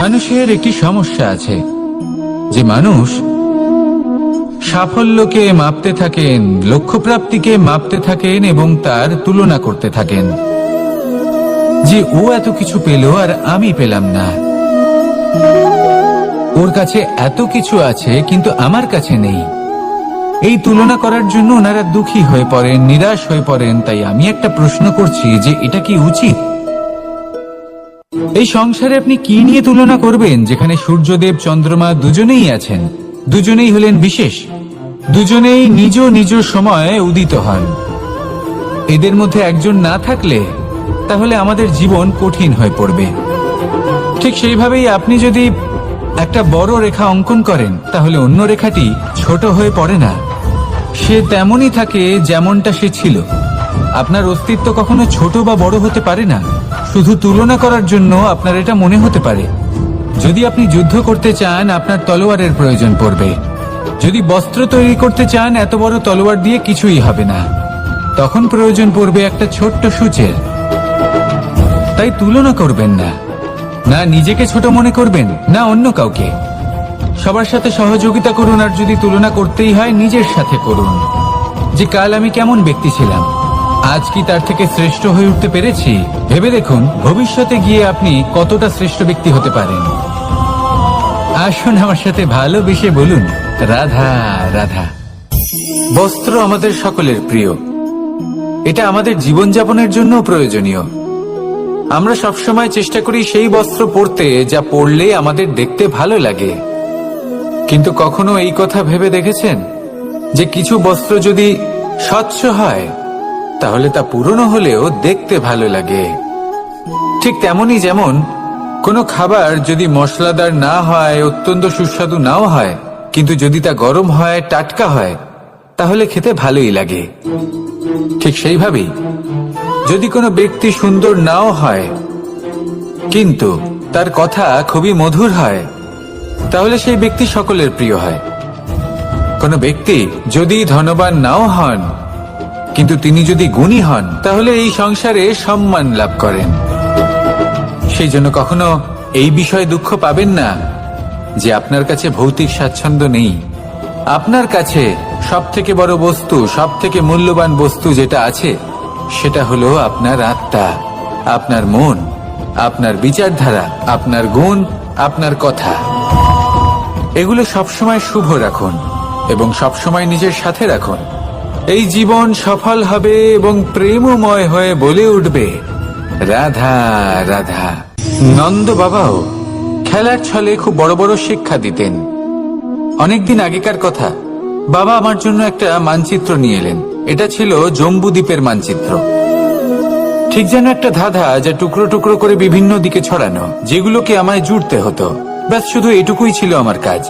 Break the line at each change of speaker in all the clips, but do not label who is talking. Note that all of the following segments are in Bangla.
মানুষের একটি সমস্যা আছে যে মানুষ সাফল্যকে মাপতে থাকেন, লক্ষ্যপ্রাপ্তিকে মাপতে থাকেন এবং তার তুলনা করতে থাকেন যে ও এত কিছু পেল আর আমি পেলাম না, ওর কাছে এত কিছু আছে কিন্তু আমার কাছে নেই। এই তুলনা করার জন্য ওনারা দুঃখী হয়ে পড়েন, নিরাশ হয়ে পড়েন। তাই আমি একটা প্রশ্ন করছি যে এটা কি উচিত? এই সংসারে আপনি কি নিয়ে তুলনা করবেন, যেখানে সূর্যদেব চন্দ্রমা দুজনেই আছেন, দুজনেই হলেন বিশেষ, দুজনেই নিজ নিজ সময়ে উদিত হন। এদের মধ্যে একজন না থাকলে তাহলে আমাদের জীবন কঠিন হয়ে পড়বে। ঠিক সেইভাবেই আপনি যদি একটা বড় রেখা অঙ্কন করেন তাহলে অন্য রেখাটি ছোট হয়ে পড়ে না, সে তেমনই থাকে যেমনটা সে ছিল। আপনার অস্তিত্ব কখনো ছোট বা বড় হতে পারে না। শুধু তুলনা করার জন্য আপনার এটা মনে হতে পারে। যদি আপনি যুদ্ধ করতে চান আপনার তলোয়ারের প্রয়োজন পড়বে। যদি বস্ত্র তৈরি করতে চান এত বড় তলোয়ার দিয়ে কিছুই হবে না, তখন প্রয়োজন পড়বে একটা ছোট্ট সূচের। তাই তুলনা করবেন না, না নিজেকে ছোট মনে করবেন না অন্য কাউকে। সবার সাথে সহযোগিতা করুন, আর যদি তুলনা করতেই হয় নিজের সাথে করুন, যে কাল আমি কেমন ব্যক্তি ছিলাম, আজ কি তার থেকে শ্রেষ্ঠ হয়ে উঠতে পেরেছি। ভেবে দেখুন ভবিষ্যতে গিয়ে আপনি কতটা শ্রেষ্ঠ ব্যক্তি হতে পারেন। আসুন আমার সাথে ভালোবেসে বলুন রাধা রাধা। বস্ত্র আমাদের সকলের প্রিয়, এটা আমাদের জীবনযাপনের জন্য প্রয়োজনীয়। আমরা সবসময় চেষ্টা করি সেই বস্ত্র পরতে যা পরলে আমাদের দেখতে ভালো লাগে। কিন্তু কখনো এই কথা ভেবে দেখেছেন যে কিছু বস্ত্র যদি স্বচ্ছ হয় তাহলে তা পুরনো হলেও দেখতে ভালো লাগে? ঠিক তেমনই যেমন কোনো খাবার যদি মশলাদার না হয়, অত্যন্ত সুস্বাদু নাও হয়, কিন্তু যদি তা গরম হয়, টাটকা হয়, তাহলে খেতে ভালোই লাগে। ঠিক সেইভাবেই যদি কোনো ব্যক্তি সুন্দর নাও হয় কিন্তু তার কথা খুবই মধুর হয়, তাহলে সেই ব্যক্তি সকলের প্রিয় হয়। কোনো ব্যক্তি যদি ধনবান নাও হন কিন্তু তিনি যদি গুণী হন, তাহলে এই সংসারে সম্মান লাভ করেন। সেই জন্য কখনো এই বিষয়ে দুঃখ পাবেন না যে আপনার কাছে ভৌতিক স্বাচ্ছন্দ্য নেই। আপনার কাছে সব থেকে বড় বস্তু, সব থেকে মূল্যবান বস্তু যেটা আছে সেটা হলো আপনার আত্মা, আপনার মন, আপনার বিচারধারা, আপনার গুণ, আপনার কথা। এগুলো সবসময় শুভ রাখুন এবং সবসময় নিজের সাথে রাখুন। এই জীবন সফল হবে এবং প্রেমময় হয়ে বলে উঠবে রাধা রাধা। নন্দ বাবাও খেলার ছলে খুব বড় বড় শিক্ষা দিতেন। অনেকদিন আগেকার কথা, বাবা আমার জন্য একটা মানচিত্র নিয়ে এলেন। এটা ছিল জম্বুদ্বীপের মানচিত্র, ঠিক যেন একটা ধাঁধা যা টুকরো টুকরো করে বিভিন্ন দিকে ছড়ানো, যেগুলোকে আমায় জুড়তে হতো। ব্যাস শুধু এটুকুই ছিল আমার কাজ।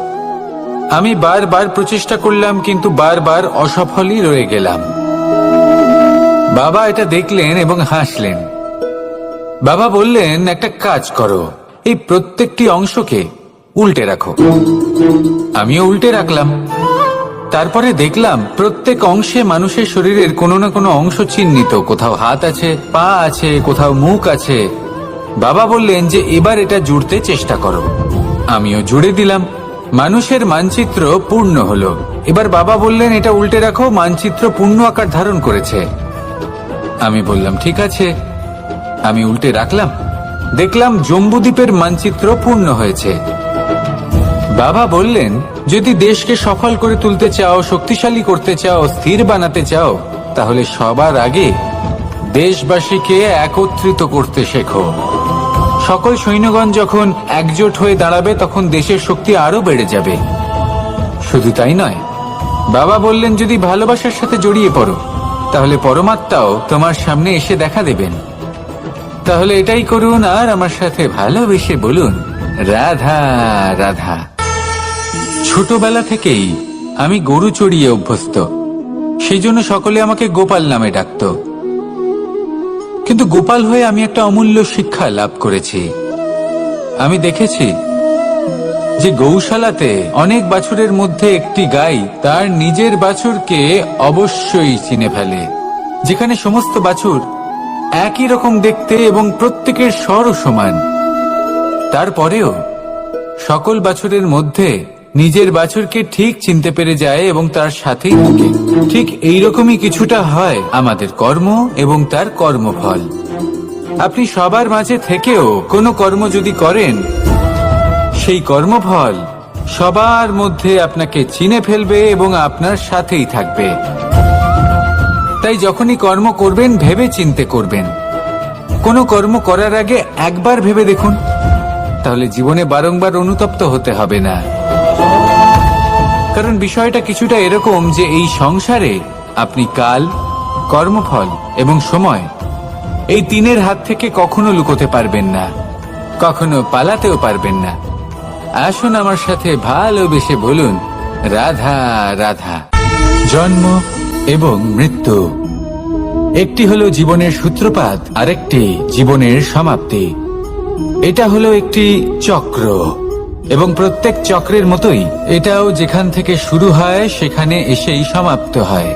আমি বারবার প্রচেষ্টা করলাম কিন্তু বারবার অসফলই রয়ে গেলাম। বাবা এটা দেখলেন এবং হাসলেন। বাবা বললেন, একটা কাজ করো, এই প্রত্যেকটি অংশকে উল্টে রাখো। আমিও উল্টে রাখলাম। তারপরে দেখলাম প্রত্যেক অংশে মানুষের শরীরের কোনো না কোনো অংশ চিহ্নিত। কোথাও হাত আছে, পা আছে, কোথাও মুখ আছে। বাবা বললেন যে এবার এটা জুড়তে চেষ্টা করো। আমিও জুড়ে দিলাম। মানুষের মানচিত্র পূর্ণ হলো। এবার বাবা বললেন এটা উল্টে রাখো, মানচিত্র পূর্ণ আকার ধারণ করেছে। আমি বললাম ঠিক আছে। আমি উল্টে রাখলাম, দেখলাম জম্বুদ্বীপের মানচিত্র পূর্ণ হয়েছে। বাবা বললেন যদি দেশকে সফল করে তুলতে চাও, শক্তিশালী করতে চাও, স্থির বানাতে চাও, তাহলে সবার আগে দেশবাসীকে একত্রিত করতে শেখো। সকল সৈন্যগণ যখন একজোট হয়ে দাঁড়াবে তখন দেশের শক্তি আরো বেড়ে যাবে। শুধু তাই নয়, বাবা বললেন যদি ভালোবাসার সাথে জড়িয়ে পড়ো তাহলে পরমাত্মাও তোমার সামনে এসে দেখা দেবেন। তাহলে এটাই করুন আর আমার সাথে ভালোবেসে বলুন রাধা রাধা। ছোটবেলা থেকেই আমি গরু চড়িয়ে অভ্যস্ত, সেই জন্য সকলে আমাকে গোপাল নামে ডাকত। কিন্তু গোপাল হয়ে আমি একটা অমূল্য শিক্ষা লাভ করেছি। আমি দেখেছি যে গৌশালাতে অনেক বাছুরের মধ্যে একটি গাই তার নিজের বাছুরকে অবশ্যই চিনে ফেলে। যেখানে সমস্ত বাছুর একই রকম দেখতে এবং প্রত্যেকের স্বরও সমান, তারপরেও সকল বাছুরের মধ্যে নিজের বাছুরকে ঠিক চিনতে পেরে যায় এবং তার সাথেই থাকে। ঠিক এইরকমই কিছুটা হয় আমাদের কর্ম এবং তার কর্মফল। আপনি সবার মাঝে থেকেও কোনো কর্ম যদি করেন, সেই কর্মফল সবার মধ্যে আপনাকে চিনে ফেলবে এবং আপনার সাথেই থাকবে। তাই যখনই কর্ম করবেন ভেবে চিন্তে করবেন। কোনো কর্ম করার আগে একবার ভেবে দেখুন, তাহলে জীবনে বারংবার অনুতপ্ত হতে হবে না। কারণ বিষয়টা কিছুটা এরকম যে এই সংসারে আপনি কাল, কর্মফল এবং সময়, এই তিনের হাত থেকে কখনো লুকোতে পারবেন না, কখনো পালাতেও পারবেন না। আসুন আমার সাথে ভালোবেসে বলুন, রাধা রাধা। জন্ম এবং মৃত্যু, একটি হলো জীবনের সূত্রপাত, আরেকটি জীবনের সমাপ্তি। এটা হলো একটি চক্র এবং প্রত্যেক চক্রের মতোই এটাও যেখান থেকে শুরু হয় সেখানে এসেই সমাপ্ত হয়।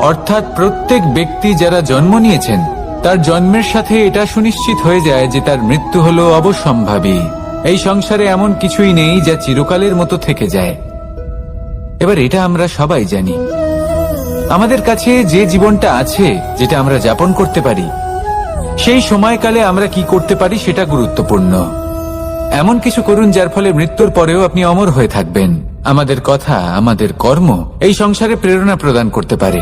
অর্থাৎ প্রত্যেক ব্যক্তি যারা জন্ম নিয়েছেন তার জন্মের সাথে এটা সুনিশ্চিত হয়ে যায় যে তার মৃত্যু হলো অবশ্যম্ভাবী। এই সংসারে এমন কিছুই নেই যা চিরকালের মতো থেকে যায়। এবার এটা আমরা সবাই জানি। আমাদের কাছে যে জীবনটা আছে, যেটা আমরা যাপন করতে পারি, সেই সময়কালে আমরা কি করতে পারি সেটা গুরুত্বপূর্ণ। এমন কিছু করুন যার ফলে মৃত্যুর পরেও আপনি অমর হয়ে থাকবেন। আমাদের কথা, আমাদের কর্ম এই সংসারে প্রেরণা প্রদান করতে পারে।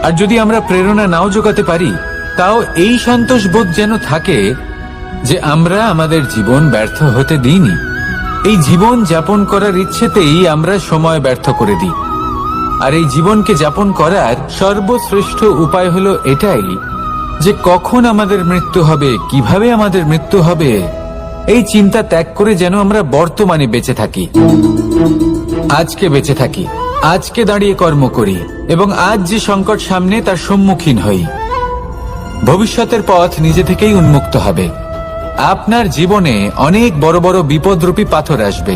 আর যদি আমরা প্রেরণা নাও জোগাতে পারি, তাও এই সন্তোষ বোধ যেন থাকে যে আমরা আমাদের জীবন ব্যর্থ হতে দিইনি। এই জীবন যাপন করার ইচ্ছেতেই আমরা সময় ব্যর্থ করে দিই। আর এই জীবনকে যাপন করার সর্বশ্রেষ্ঠ উপায় হলো এটাই যে কখন আমাদের মৃত্যু হবে, কিভাবে আমাদের মৃত্যু হবে, এই চিন্তা ত্যাগ করে যেন আমরা বর্তমানে বেঁচে থাকি, আজকে বেঁচে থাকি, আজকে দাঁড়িয়ে কর্ম করি এবং আজ যে সংকট সামনে তার সম্মুখীন হই। ভবিষ্যতের পথ নিজে থেকেই উন্মুক্ত হবে। আপনার জীবনে অনেক বড় বড় বিপদরূপী পাথর আসবে।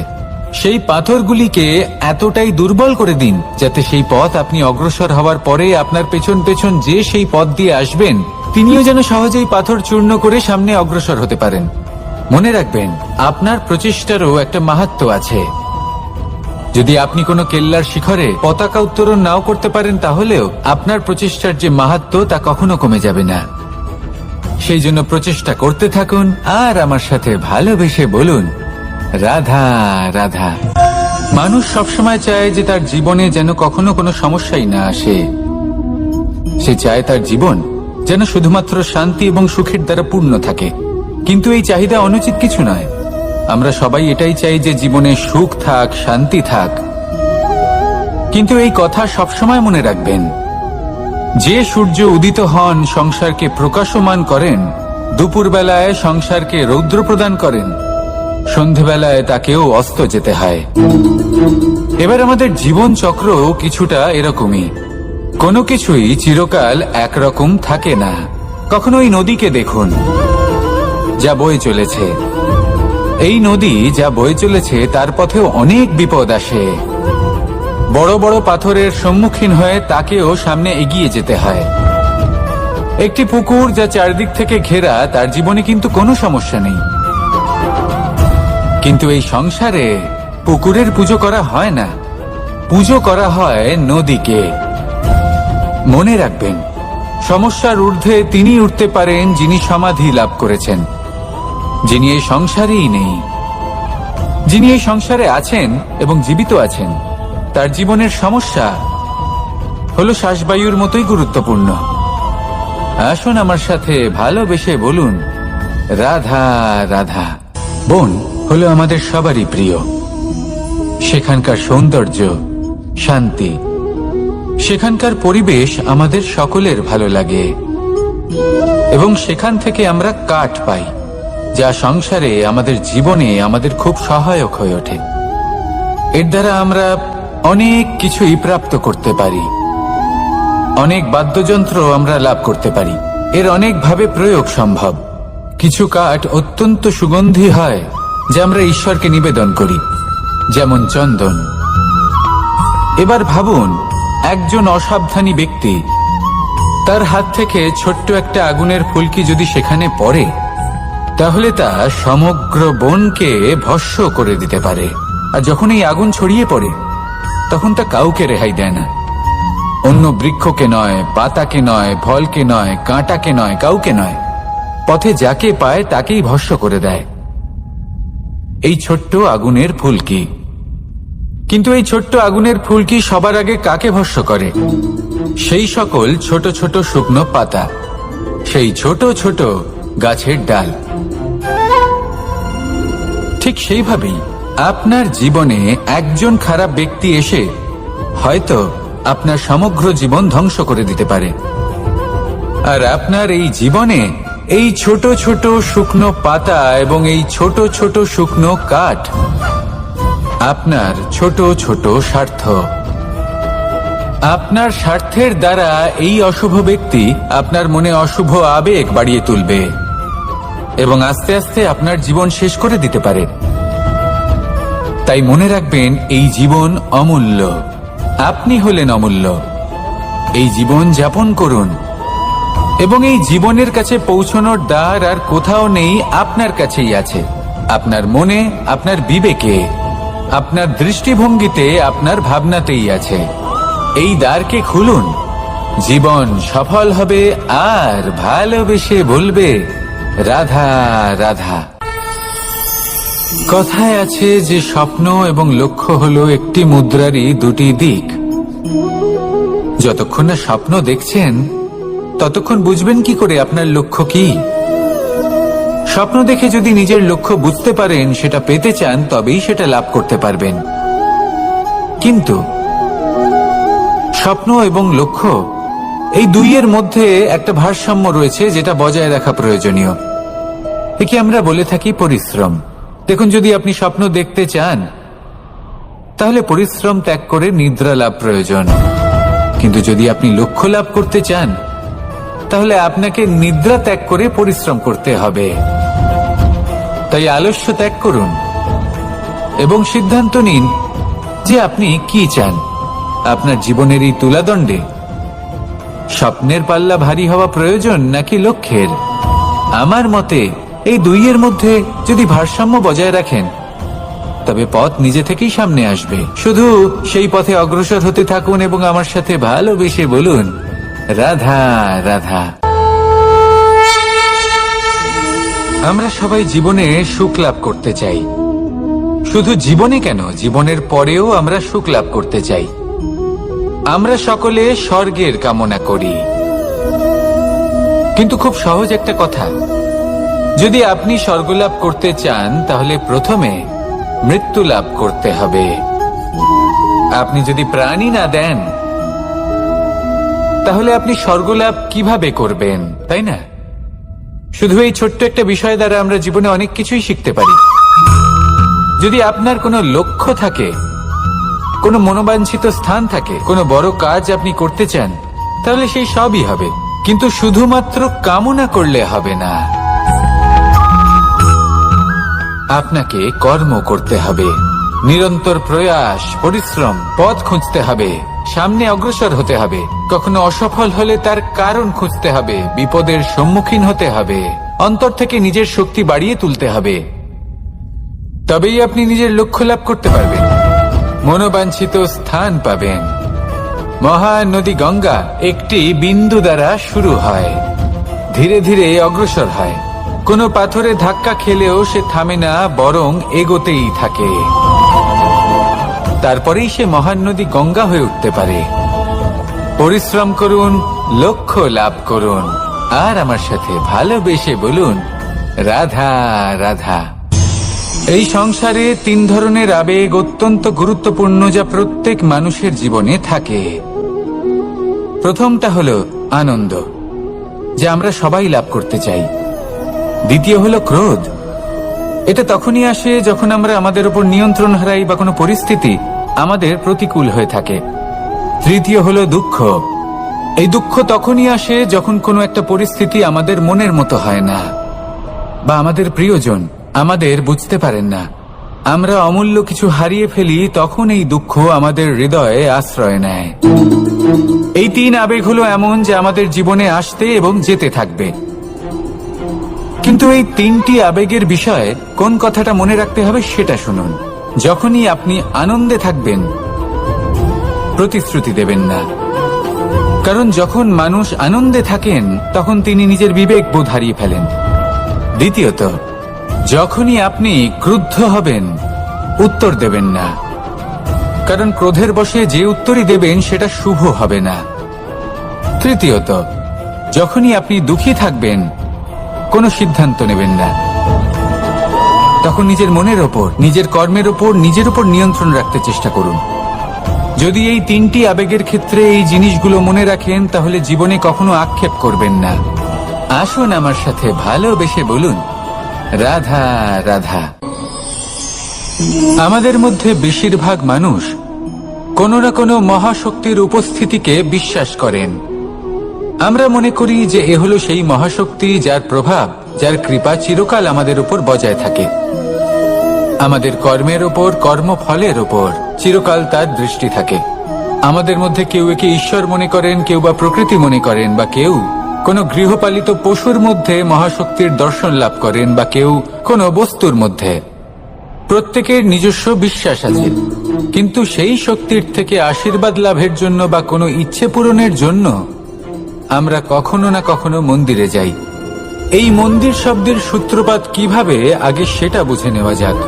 সেই পাথরগুলিকে এতটাই দুর্বল করে দিন যাতে সেই পথ আপনি অগ্রসর হওয়ার পরে আপনার পেছন পেছন যে সেই পথ দিয়ে আসবেন তিনিও যেন সহজেই পাথর চূর্ণ করে সামনে অগ্রসর হতে পারেন। মনে রাখবেন, আপনার প্রচেষ্টারও একটা মাহাত্ম্য আছে। যদি আপনি কোনো কেল্লার শিখরে পতাকা উত্তোলন নাও করতে পারেন, তাহলেও আপনার প্রচেষ্টার যে মাহাত্ম্য তা কখনো কমে যাবে না। সেই জন্য প্রচেষ্টা করতে থাকুন আর আমার সাথে ভালোবেসে বলুন, রাধা রাধা। মানুষ সবসময় চায় যে তার জীবনে যেন কখনো কোনো সমস্যাই না আসে। সে চায় তার জীবন যেন শুধুমাত্র শান্তি এবং সুখের দ্বারা পূর্ণ থাকে। কিন্তু এই চাহিদা অনুচিত কিছু নয়। আমরা সবাই এটাই চাই যে জীবনে সুখ থাক, শান্তি থাক। কিন্তু এই কথা সবসময় মনে রাখবেন, যে সূর্য উদিত হন সংসারকে প্রকাশমান করেন, দুপুরবেলায় সংসারকে রৌদ্র প্রদান করেন, সন্ধেবেলায় তাকেও অস্ত যেতে হয়। এবার আমাদের জীবন চক্র কিছুটা এরকমই। কোনো কিছুই চিরকাল একরকম থাকে না। কখনো এই নদীকে দেখুন যা বয়ে চলেছে। এই নদী যা বয়ে চলেছে তার পথেও অনেক বিপদ আসে। বড় বড় পাথরের সম্মুখীন হয়ে তাকেও সামনে এগিয়ে যেতে হয়। একটি পুকুর যা চারদিক থেকে ঘেরা, তার জীবনে কিন্তু কোনো সমস্যা নেই। কিন্তু এই সংসারে পুকুরের পুজো করা হয় না, পুজো করা হয় নদীকে। মনে রাখবেন, সমস্যার ঊর্ধ্বে তিনি উঠতে পারেন যিনি সমাধি লাভ করেছেন, যিনি এই সংসারেই নেই। যিনি এই সংসারে আছেন এবং জীবিত আছেন, তার জীবনের সমস্যা হলো শ্বাসবায়ুর মতোই গুরুত্বপূর্ণ। আসুন আমার সাথে ভালোবেসে বলুন, রাধা রাধা। বন হলো আমাদের সবারই প্রিয়। সেখানকার সৌন্দর্য, শান্তি, সেখানকার পরিবেশ আমাদের সকলের ভালো লাগে এবং সেখান থেকে আমরা কাঠ পাই, যা সংসারে আমাদের জীবনে আমাদের খুব সহায়ক হয়ে ওঠে। এর দ্বারা আমরা অনেক কিছুই প্রাপ্ত করতে পারি। অনেক বাদ্যযন্ত্র আমরা লাভ করতে পারি। এর অনেকভাবে প্রয়োগ সম্ভব। কিছু কাঠ অত্যন্ত সুগন্ধি হয় যা আমরা ঈশ্বরকে নিবেদন করি, যেমন চন্দন। এবার ভাবুন, একজন অসাবধানী ব্যক্তি, তার হাত থেকে ছোট্ট একটা আগুনের ফুলকি যদি সেখানে পড়ে, তাহলে তা সমগ্র বনকে ভস্ম করে দিতে পারে। আর যখন এই আগুন ছড়িয়ে পড়ে তখন তা কাউকে রেহাই দেয় না। অন্য বৃক্ষকে নয়, পাতাকে নয়, ফলকে নয়, কাঁটাকে নয়, কাউকে নয়, পথে যাকে পায় তাকেই ভস্ম করে দেয়। এই ছোট্ট আগুনের ফুলকি। কিন্তু এই ছোট্ট আগুনের ফুলকি সবার আগে কাকে ভস্ম করে? সেই সকল ছোট ছোট শুকনো পাতা, সেই ছোট ছোট গাছের ডাল। ঠিক সেইভাবেই আপনার জীবনে একজন খারাপ ব্যক্তি এসে হয়তো আপনার সমগ্র জীবন ধ্বংস করে দিতে পারে। আর আপনার এই জীবনে এই ছোট ছোট শুকনো পাতা এবং এই ছোট ছোট শুকনো কাঠ আপনার ছোট ছোট স্বার্থ। আপনার স্বার্থের দ্বারা এই অশুভ ব্যক্তি আপনার মনে অশুভ আবেগ বাড়িয়ে তুলবে এবং আস্তে আস্তে আপনার জীবন শেষ করে দিতে পারে। তাই মনে রাখবেন, এই জীবন অমূল্য। আপনি হলেন অমূল্য। এই জীবন যাপন করুন এবং এই জীবনের কাছে পৌঁছানোর দ্বার আর কোথাও নেই, আপনার কাছেই আছে। আপনার মনে, আপনার বিবেকে, আপনার দৃষ্টিভঙ্গিতে, আপনার ভাবনাতেই আছে। এই দ্বারকে খুলুন। জীবন সফল হবে আর ভালোবেসে বলবে, রাধা রাধা। কথায় আছে যে স্বপ্ন এবং লক্ষ্য হলো একটি মুদ্রারই দুটি দিক। যতক্ষণ না স্বপ্ন দেখছেন ততক্ষণ বুঝবেন কি করে আপনার লক্ষ্য কি? স্বপ্ন দেখে যদি নিজের লক্ষ্য বুঝতে পারেন, সেটা পেতে চান, তবেই সেটা লাভ করতে পারবেন। কিন্তু স্বপ্ন এবং লক্ষ্য, এই দুইয়ের মধ্যে একটা ভারসাম্য রয়েছে যেটা বজায় রাখা প্রয়োজনীয়। একে আমরা বলে থাকি পরিশ্রম। দেখুন, যদি আপনি স্বপ্ন দেখতে চান তাহলে পরিশ্রম ত্যাগ করে নিদ্রা লাভ প্রয়োজন। কিন্তু যদি আপনি লক্ষ্য লাভ করতে চান তাহলে আপনাকে নিদ্রা ত্যাগ করে পরিশ্রম করতে হবে। তাই আলস্য ত্যাগ করুন এবং সিদ্ধান্ত নিন যে আপনি কি চান। আপনার জীবনের এই তুলাদণ্ডে স্বপ্নের পাল্লা ভারী হওয়া প্রয়োজন নাকি লক্ষ্যের? আমার মতে এই দুইয়ের মধ্যে যদি ভারসাম্য বজায় রাখেন তবে পথ নিজে থেকেই সামনে আসবে। শুধু সেই পথে অগ্রসর হতে থাকুন এবং আমার সাথে ভালোবেসে বলুন, রাধা রাধা। আমরা সবাই জীবনে সুখ লাভ করতে চাই। শুধু জীবনে কেন, জীবনের পরেও আমরা সুখ লাভ করতে চাই। আমরা সকলে স্বর্গের কামনা করি। কিন্তু খুব সহজ একটা কথা, যদি আপনি স্বর্গ লাভ করতে চান তাহলে প্রথমে মৃত্যু লাভ করতে হবে। আপনি যদি প্রাণই না দেন তাহলে আপনি স্বর্গ লাভ কিভাবে করবেন, তাই না? শুধু এই ছোট্ট একটা বিষয় দ্বারা আমরা জীবনে অনেক কিছুই শিখতে পারি। যদি আপনার কোনো লক্ষ্য থাকে, কোনো মনোবাঞ্ছিত স্থান থাকে, কোনো বড় কাজ আপনি করতে চান, তাহলে সেই সবই হবে। কিন্তু শুধুমাত্র কামনা করলে হবে না, আপনাকে কর্ম করতে হবে। নিরন্তর প্রয়াস, পরিশ্রম, পথ খুঁজতে হবে, সামনে অগ্রসর হতে হবে। কখনো অসফল হলে তার কারণ খুঁজতে হবে, বিপদের সম্মুখীন হতে হবে, অন্তর থেকে নিজের শক্তি বাড়িয়ে তুলতে হবে। তবেই আপনি নিজের লক্ষ্য লাভ করতে পারবেন, মনোবাঞ্ছিত স্থান পাবেন। মহান নদী গঙ্গা একটি বিন্দু দ্বারা শুরু হয়, ধীরে ধীরে অগ্রসর হয়। কোনো পাথরে ধাক্কা খেলেও সে থামে না, বরং এগোতেই থাকে। তারপরেই সে মহান নদী গঙ্গা হয়ে উঠতে পারে। পরিশ্রম করুন, লক্ষ্য লাভ করুন, আর আমার সাথে ভালোবেসে বলুন, রাধা রাধা। এই সংসারে তিন ধরনের আবেগ অত্যন্ত গুরুত্বপূর্ণ, যা প্রত্যেক মানুষের জীবনে থাকে। প্রথমটা হলো আনন্দ, যা আমরা সবাই লাভ করতে চাই। দ্বিতীয় হলো ক্রোধ। এটা তখনই আসে যখন আমরা আমাদের উপর নিয়ন্ত্রণ হারাই বা কোনো পরিস্থিতি আমাদের প্রতিকূল হয়ে থাকে। তৃতীয় হলো দুঃখ। এই দুঃখ তখনই আসে যখন কোনো একটা পরিস্থিতি আমাদের মনের মতো হয় না, বা আমাদের প্রিয়জন আমাদের বুঝতে পারেন না। আমরা অমূল্য কিছু হারিয়ে ফেলি, তখন এই দুঃখ আমাদের হৃদয়ে আশ্রয় নেয়। এই তিন আবেগ হলো এমন যে আমাদের জীবনে আসতে এবং যেতে থাকবে। কিন্তু এই তিনটি আবেগের বিষয়ে কোন কথাটা মনে রাখতে হবে সেটা শুনুন। যখনই আপনি আনন্দে থাকবেন, প্রতিশ্রুতি দেবেন না, কারণ যখন মানুষ আনন্দে থাকেন তখন তিনি নিজের বিবেক বোধ হারিয়ে ফেলেন। দ্বিতীয়ত, যখনই আপনি ক্রুদ্ধ হবেন, উত্তর দেবেন না, কারণ ক্রোধের বশে যে উত্তরই দেবেন সেটা শুভ হবে না। তৃতীয়ত, যখনই আপনি দুঃখী থাকবেন, কোনো সিদ্ধান্ত নেবেন না। তখন নিজের মনের ওপর, নিজের কর্মের ওপর, নিজের উপর নিয়ন্ত্রণ রাখতে চেষ্টা করুন। যদি এই তিনটি আবেগের ক্ষেত্রে এই জিনিসগুলো মনে রাখেন, তাহলে জীবনে কখনো আক্ষেপ করবেন না। আসুন আমার সাথে ভালোবেসে বলুন, রাধা রাধা। আমাদের মধ্যে বেশিরভাগ মানুষ কোনো না কোনো মহাশক্তির উপস্থিতিকে বিশ্বাস করেন। আমরা মনে করি যে এ হলো সেই মহাশক্তি যার প্রভাব, যার কৃপা চিরকাল আমাদের উপর বজায় থাকে। আমাদের কর্মের ওপর, কর্মফলের ওপর চিরকাল তার দৃষ্টি থাকে। আমাদের মধ্যে কেউ একে ঈশ্বর মনে করেন, কেউ বা প্রকৃতি মনে করেন, বা কেউ কোনো গৃহপালিত পশুর মধ্যে মহাশক্তির দর্শন লাভ করেন, বা কেউ কোনো বস্তুর মধ্যে। প্রত্যেকের নিজস্ব বিশ্বাস আছে, কিন্তু সেই শক্তির থেকে আশীর্বাদ লাভের জন্য বা কোনো ইচ্ছে পূরণের জন্য আমরা কখনো না কখনো মন্দিরে যাই। এই মন্দির শব্দের সূত্রপাত কিভাবে, আগে সেটা বুঝে নেওয়া যাক।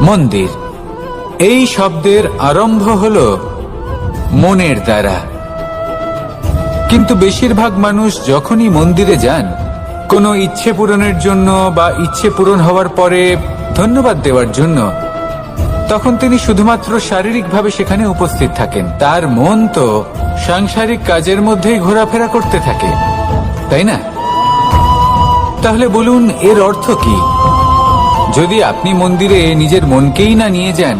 মন্দির এই শব্দের আরম্ভ হলো মনের দ্বারা, কিন্তু বেশিরভাগ মানুষ যখনই মন্দিরে যান কোনো ইচ্ছে পূরণের জন্য বা ইচ্ছে পূরণ হওয়ার পরে ধন্যবাদ দেওয়ার জন্য, তখন তিনি শুধুমাত্র শারীরিকভাবে সেখানে উপস্থিত থাকেন। তার মন তো সাংসারিক কাজের মধ্যেই ঘোরাফেরা করতে থাকে, তাই না? তাহলে বলুন, এর অর্থ কি? যদি আপনি মন্দিরে নিজের মনকেই না নিয়ে যান,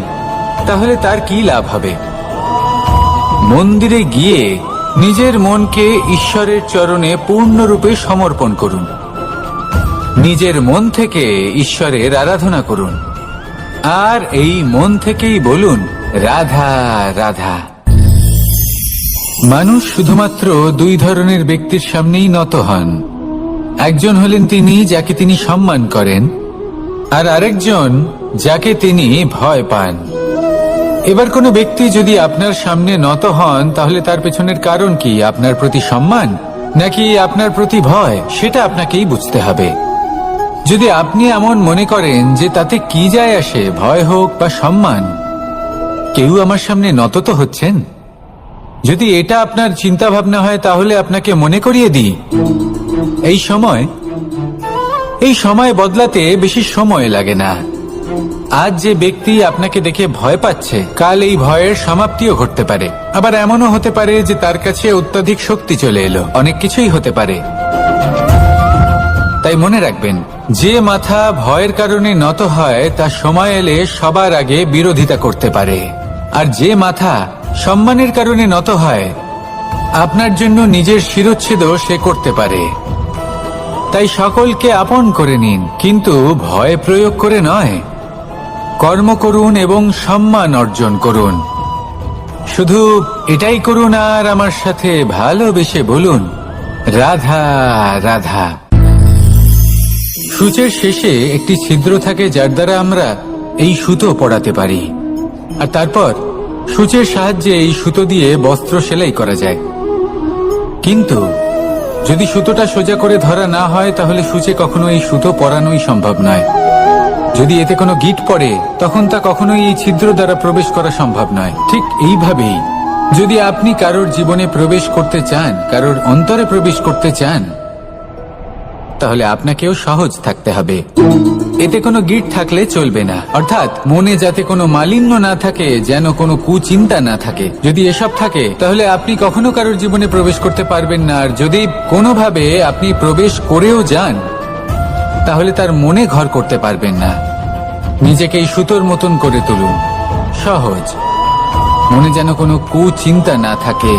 তাহলে তার কি লাভ হবে? মন্দিরে গিয়ে নিজের মনকে ঈশ্বরের চরণে পূর্ণরূপে সমর্পণ করুন। নিজের মন থেকে ঈশ্বরের আরাধনা করুন, আর এই মন থেকেই বলুন, রাধা রাধা। মানুষ শুধুমাত্র দুই ধরনের ব্যক্তির সামনেই নত হন। একজন হলেন তিনি যাকে তিনি সম্মান করেন, আর আরেকজন যাকে তিনি ভয় পান। এবার কোনো ব্যক্তি যদি আপনার সামনে নত হন, তাহলে তার পেছনের কারণ কি? আপনার প্রতি সম্মান নাকি আপনার প্রতি ভয়? সেটা আপনাকেই বুঝতে হবে। যদি আপনি এমন মনে করেন যে তাতে কি যায় আসে, ভয় হোক বা সম্মান, কেউ আমার সামনে নত তো হচ্ছেন, যদি এটা আপনার চিন্তা ভাবনা হয়, তাহলে আপনাকে মনে করিয়ে দিই, এই সময় বদলাতে বেশি সময় লাগে না। আজ যে ব্যক্তি আপনাকে দেখে ভয় পাচ্ছে, কাল এই ভয়ের সমাপ্তিও ঘটতে পারে। আবার এমনও হতে পারে যে তার কাছে অত্যধিক শক্তি চলে এলো। অনেক কিছুই হতে পারে। তাই মনে রাখবেন, যে মাথা ভয়ের কারণে নত হয় তা সময় এলে সবার আগে বিরোধিতা করতে পারে, আর যে মাথা সম্মানের কারণে নত হয় আপনার জন্য নিজের শিরচ্ছেদও সে করতে পারে। তাই সকলকে আপন করে নিন, কিন্তু ভয় প্রয়োগ করে নয়। কর্ম করুন এবং সম্মান অর্জন করুন। শুধু এটাই করুন, আর আমার সাথে ভালোবেসে বলুন, রাধা রাধা। সূচের শেষে একটি ছিদ্র থাকে, যার দ্বারা আমরা এই সুতো পরাতে পারি, আর তারপর সূচের সাহায্যে এই সুতো দিয়ে বস্ত্র সেলাই করা যায়। কিন্তু যদি সুতোটা সোজা করে ধরা না হয়, তাহলে সূচে কখনো এই সুতো পরানোই সম্ভব নয়। যদি এতে কোনো গিঁট পড়ে, তখন তা কখনোই এই ছিদ্র দ্বারা প্রবেশ করা সম্ভব নয়। ঠিক এইভাবেই যদি আপনি কারোর জীবনে প্রবেশ করতে চান, কারোর অন্তরে প্রবেশ করতে চান, তাহলে আপনাকেও সহজ থাকতে হবে। এতে কোনো গিঁট থাকলে চলবে না, অর্থাৎ মনে যাতে কোনো মালিন্য না থাকে, যেন কোনো কুচিন্তা না থাকে। যদি এসব থাকে, তাহলে আপনি কখনো কারোর জীবনে প্রবেশ করতে পারবেন না। আর যদি কোনোভাবে আপনি প্রবেশ করেও যান, তাহলে তার মনে ঘর করতে পারবেন না। নিজেকে এই সুতোর মতন করে তুলুন, সহজ। মনে যেন কোনো কুচিন্তা না থাকে,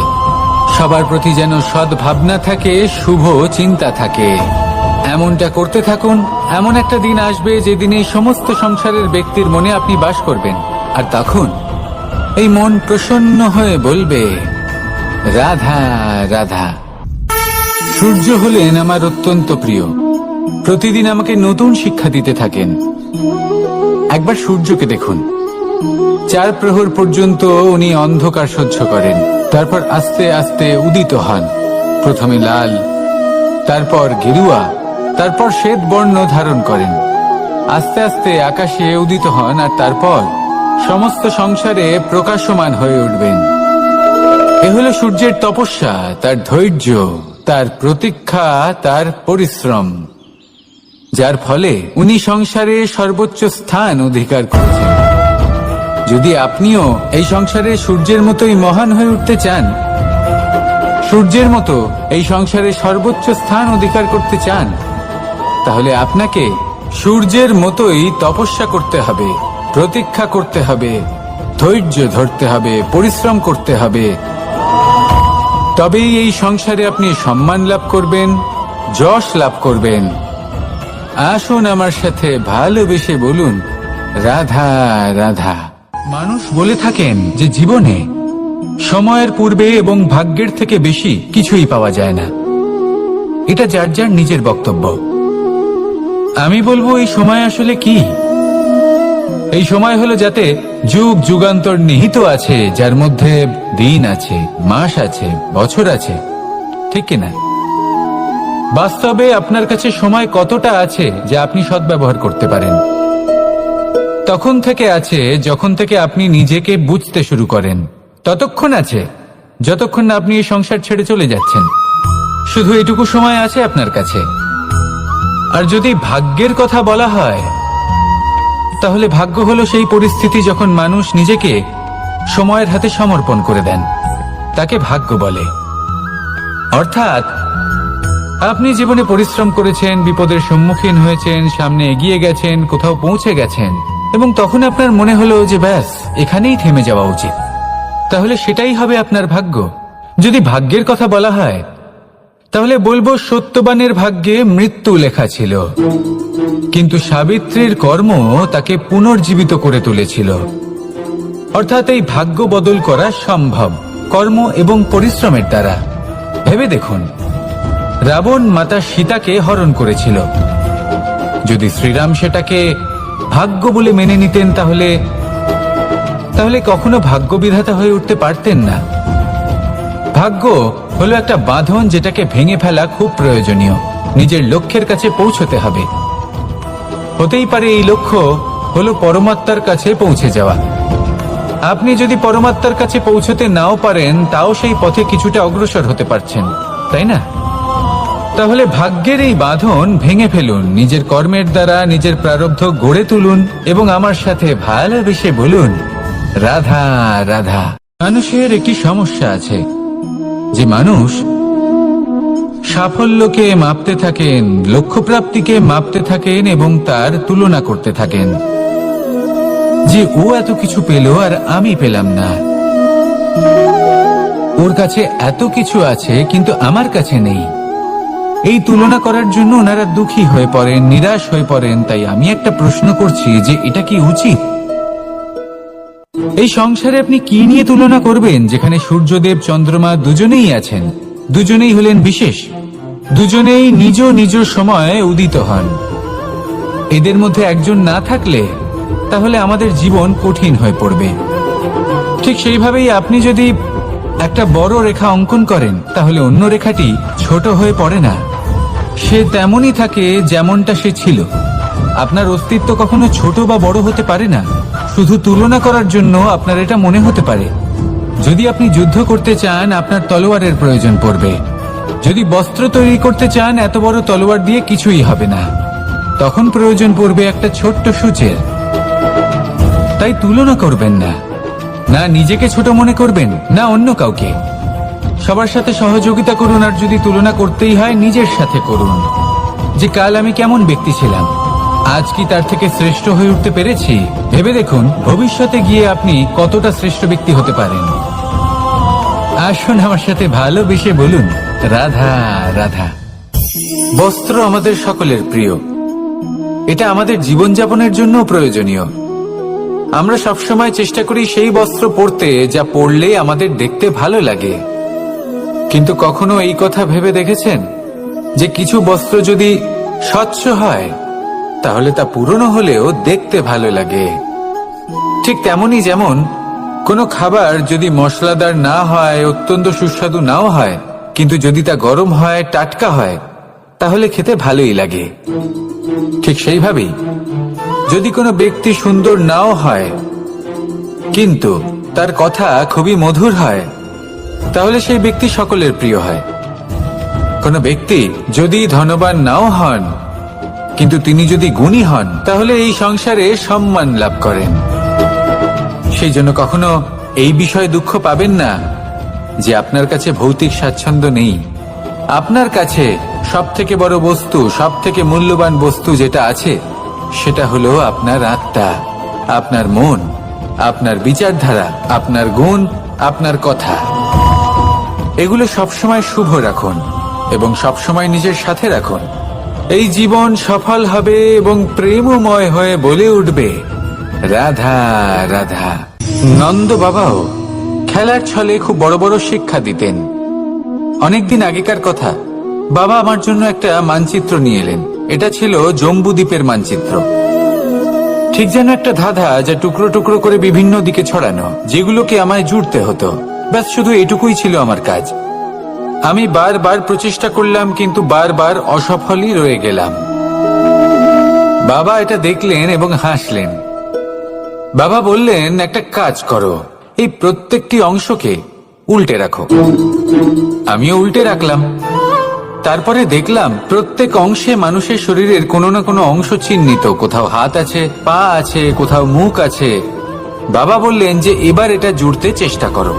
সবার প্রতি যেন সদ্ভাবনা থাকে, শুভ চিন্তা থাকে। এমনটা করতে থাকুন। এমন একটা দিন আসবে যেদিন এই সমস্ত সংসারের ব্যক্তির মনে আপনি বাস করবেন, আর তখন এই মন প্রসন্ন হয়ে বলবে, রাধা রাধা। সূর্য হলেন আমার অত্যন্ত প্রিয়। প্রতিদিন আমাকে নতুন শিক্ষা দিতে থাকেন। একবার সূর্যকে দেখুন, 4 প্রহর পর্যন্ত উনি অন্ধকার সহ্য করেন, তারপর আস্তে আস্তে উদিত হন। প্রথমে লাল, তারপর গেরুয়া, তারপর শ্বেত বর্ণ ধারণ করেন। আস্তে আস্তে আকাশে উদিত হন আর তারপর সমস্ত সংসারে প্রকাশমান হয়ে উঠবেন। এ হলো সূর্যের তপস্যা, তার ধৈর্য, তার প্রতীক্ষা, তার পরিশ্রম, যার ফলে উনি সংসারে সর্বোচ্চ স্থান অধিকার করেছেন। যদি আপনিও এই সংসারে সূর্যের মতোই মহান হয়ে উঠতে চান, সূর্যের মতো এই সংসারে সর্বোচ্চ স্থান অধিকার করতে চান, তাহলে আপনাকে সূর্যের মতোই তপস্যা করতে হবে, প্রতীক্ষা করতে হবে, ধৈর্য ধরতে হবে, পরিশ্রম করতে হবে। তবেই এই সংসারে আপনি সম্মান লাভ করবেন, যশ লাভ করবেন। আসুন আমার সাথে ভালোবেসে বলুন, রাধা রাধা। মানুষ বলে থাকেন যে জীবনে সময়ের পূর্বে এবং ভাগ্যের থেকে বেশি কিছুই পাওয়া যায় না। এটা যার যার নিজের বক্তব্য। আমি বলবো এই সময় আসলে কি? এই সময় হলো যাতে যুগ যুগান্তর নিহিত আছে, যার মধ্যে দিন আছে, মাস আছে, বছর আছে, ঠিক কিনা? বাস্তবে আপনার কাছে সময় কতটা আছে যা আপনি সদ্ব্যবহার করতে পারেন? তখন থেকে আছে যখন থেকে আপনি নিজেকে বুঝতে শুরু করেন। ততক্ষণ আছে যতক্ষণ না আপনি এই সংসার ছেড়ে চলে যাচ্ছেন। শুধু এটুকু সময় আছে আপনার কাছে। আর যদি ভাগ্যের কথা বলা হয়, তাহলে ভাগ্য হলো সেই পরিস্থিতি যখন মানুষ নিজেকে সময়ের হাতে সমর্পণ করে দেন, তাকে ভাগ্য বলে। অর্থাৎ আপনি জীবনে পরিশ্রম করেছেন, বিপদের সম্মুখীন হয়েছেন, সামনে এগিয়ে গেছেন, কোথাও পৌঁছে গেছেন, এবং তখন আপনার মনে হলো যে ব্যাস এখানেই থেমে যাওয়া উচিত। তাহলে সেটাই হবে আপনার ভাগ্য। যদি ভাগ্যের কথা বলা হয়, তাহলে বলবো সত্যবানের ভাগ্যে মৃত্যু লেখা ছিল, কিন্তু সাবিত্রীর কর্ম তাকে পুনর্জীবিত করে তুলেছিল। অর্থাৎ এই ভাগ্য বদল করা সম্ভব কর্ম এবং পরিশ্রমের দ্বারা। ভেবে দেখুন, রাবণ মাতা সীতাকে হরণ করেছিল। যদি শ্রীরাম সেটাকে ভাগ্য বলে মেনে নিতেন, তাহলে কখনো ভাগ্য বিধাতা হয়ে উঠতে পারতেন না। ভাগ্য হলো একটা বাঁধন যেটাকে ভেঙে ফেলা খুব প্রয়োজনীয়। নিজের লক্ষ্যের কাছে পৌঁছতে হবে। হতেই পারে এই লক্ষ্য হলো পরমাত্মার কাছে পৌঁছে যাওয়া। আপনি যদি পরমাত্মার কাছে পৌঁছতে নাও পারেন, তাও সেই পথে কিছুটা অগ্রসর হতে পারছেন, তাই না? তাহলে ভাগ্যের এই বাঁধন ভেঙে ফেলুন, নিজের কর্মের দ্বারা নিজের প্রারব্ধ গড়ে তুলুন এবং আমার সাথে ভালোবেসে বলুন, রাধা রাধা। মানুষের একটি সমস্যা আছে যে মানুষ সাফল্যকে মাপতে থাকেন, লক্ষ্যপ্রাপ্তিকে মাপতে থাকেন এবং তার তুলনা করতে থাকেন যে ও এত কিছু পেল আর আমি পেলাম না, ওর কাছে এত কিছু আছে কিন্তু আমার কাছে নেই। এই তুলনা করার জন্য ওনারা দুঃখী হয়ে পড়েন, নিরাশ হয়ে পড়েন। তাই আমি একটা প্রশ্ন করছি যে এটা কি উচিত? এই সংসারে আপনি কি নিয়ে তুলনা করবেন, যেখানে সূর্যদেব চন্দ্রমা দুজনেই আছেন, দুজনেই হলেন বিশেষ, দুজনেই নিজ নিজ সময়ে উদিত হন। এদের মধ্যে একজন না থাকলে তাহলে আমাদের জীবন কঠিন হয়ে পড়বে। ঠিক সেইভাবেই আপনি যদি একটা বড় রেখা অঙ্কন করেন, তাহলে অন্য রেখাটি ছোট হয়ে পড়ে না, সে তেমনই থাকে যেমনটা সে ছিল। আপনার অস্তিত্ব কখনো ছোট বা বড় হতে পারে না। শুধু তুলনা করার জন্য আপনার এটা মনে হতে পারে। যদি আপনি যুদ্ধ করতে চান, আপনার তলোয়ারের প্রয়োজন পড়বে। যদি বস্ত্র তৈরি করতে চান, এত বড় তলোয়ার দিয়ে কিছুই হবে না, তখন প্রয়োজন পড়বে একটা ছোট্ট সূচের। তাই তুলনা করবেন না, না নিজেকে ছোট মনে করবেন, না অন্য কাউকে। সবার সাথে সহযোগিতা করুন, আর যদি তুলনা করতেই হয় নিজের সাথে করুন, যে কাল আমি কেমন ব্যক্তি ছিলাম, আজ কি তার থেকে শ্রেষ্ঠ হয়ে উঠতে পেরেছি? ভেবে দেখুন ভবিষ্যতে গিয়ে আপনি কতটা শ্রেষ্ঠ ব্যক্তি হতে পারেন। আসুন আমার সাথে ভালোবেসে বলুন, রাধা রাধা। বস্ত্র আমাদের সকলের প্রিয়, এটা আমাদের জীবনযাপনের জন্য প্রয়োজনীয়। আমরা সবসময় চেষ্টা করি সেই বস্ত্র পরতে যা পরলে আমাদের দেখতে ভালো লাগে। কিন্তু কখনো এই কথা ভেবে দেখেছেন যে কিছু বস্ত্র যদি স্বচ্ছ হয় তাহলে তা পুরনো হলেও দেখতে ভালো লাগে। ঠিক তেমনই যেমন কোনো খাবার যদি মশলাদার না হয়, অত্যন্ত সুস্বাদু নাও হয়, কিন্তু যদি তা গরম হয়, টাটকা হয়, তাহলে খেতে ভালোই লাগে। ঠিক সেইভাবেই যদি কোনো ব্যক্তি সুন্দর নাও হয় কিন্তু তার কথা খুবই মধুর হয়, তাহলে সেই ব্যক্তি সকলের প্রিয় হয়। কোনো ব্যক্তি যদি ধনবান নাও হন কিন্তু তিনি যদি গুণী হন, তাহলে এই সংসারে সম্মান লাভ করেন। সেই জন্য কখনো এই বিষয়ে দুঃখ পাবেন না যে আপনার কাছে ভৌতিক স্বাচ্ছন্দ্য নেই। আপনার কাছে সব থেকে বড় বস্তু, সব থেকে মূল্যবান বস্তু যেটা আছে, সেটা হলো আপনার আত্মা, আপনার মন, আপনার বিচারধারা, আপনার গুণ, আপনার কথা। এগুলো সবসময় শুভ রাখুন এবং সবসময় নিজের সাথে রাখুন। এই জীবন সফল হবে এবং প্রেমময় হয়ে বলে উঠবে, রাধা রাধা। নন্দ বাবাও খেলার ছলে খুব বড় বড় শিক্ষা দিতেন। অনেকদিন আগেকার কথা, বাবা আমার জন্য একটা মানচিত্র নিয়ে এলেন। এটা ছিল জম্বু দ্বীপের মানচিত্র। ঠিক যেন একটা ধাঁধা, যা টুকরো টুকরো করে বিভিন্ন দিকে ছড়ানো, যেগুলোকে আমায় জুড়তে হতো। ব্যাস শুধু এটুকুই ছিল আমার কাজ। আমি বারবার প্রচেষ্টা করলাম, কিন্তু বারবার অসফলই রয়ে গেলাম। বাবা এটা দেখলেন এবং হাসলেন। বাবা বললেন, একটা কাজ করো, এই প্রত্যেকটি অংশকে উল্টে রাখো। আমিও উল্টে রাখলাম। তারপরে দেখলাম প্রত্যেক অংশে মানুষের শরীরের কোনো না কোনো অংশ চিহ্নিত। কোথাও হাত আছে, পা আছে, কোথাও মুখ আছে। বাবা বললেন যে এবার এটা জুড়তে চেষ্টা করো।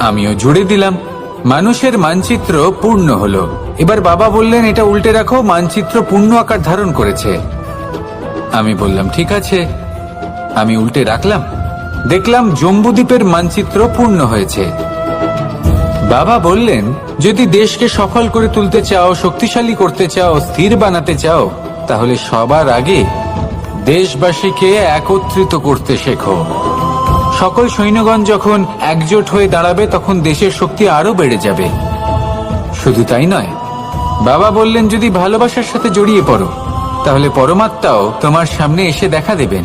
আমিও জুড়ে দিলাম। মানুষের মানচিত্র পূর্ণ হলো। এবার বাবা বললেন, এটা উল্টে রাখো। মানচিত্র পূর্ণ আকার ধারণ করেছে। আমি বললাম, ঠিক আছে। আমি উল্টে রাখলাম। দেখলাম জম্বুদ্বীপের মানচিত্র পূর্ণ হয়েছে। বাবা বললেন, যদি দেশকে সফল করে তুলতে চাও, শক্তিশালী করতে চাও, স্থির বানাতে চাও, তাহলে সবার আগে দেশবাসীকে একত্রিত করতে শেখো। সকল সৈন্যগণ যখন একজোট হয়ে দাঁড়াবে, তখন দেশের শক্তি আরো বেড়ে যাবে। শুধু তাই নয়, বাবা বললেন, যদি ভালোবাসার সাথে জড়িয়ে পড়ো, তাহলে পরমাত্মাও তোমার সামনে এসে দেখা দেবেন।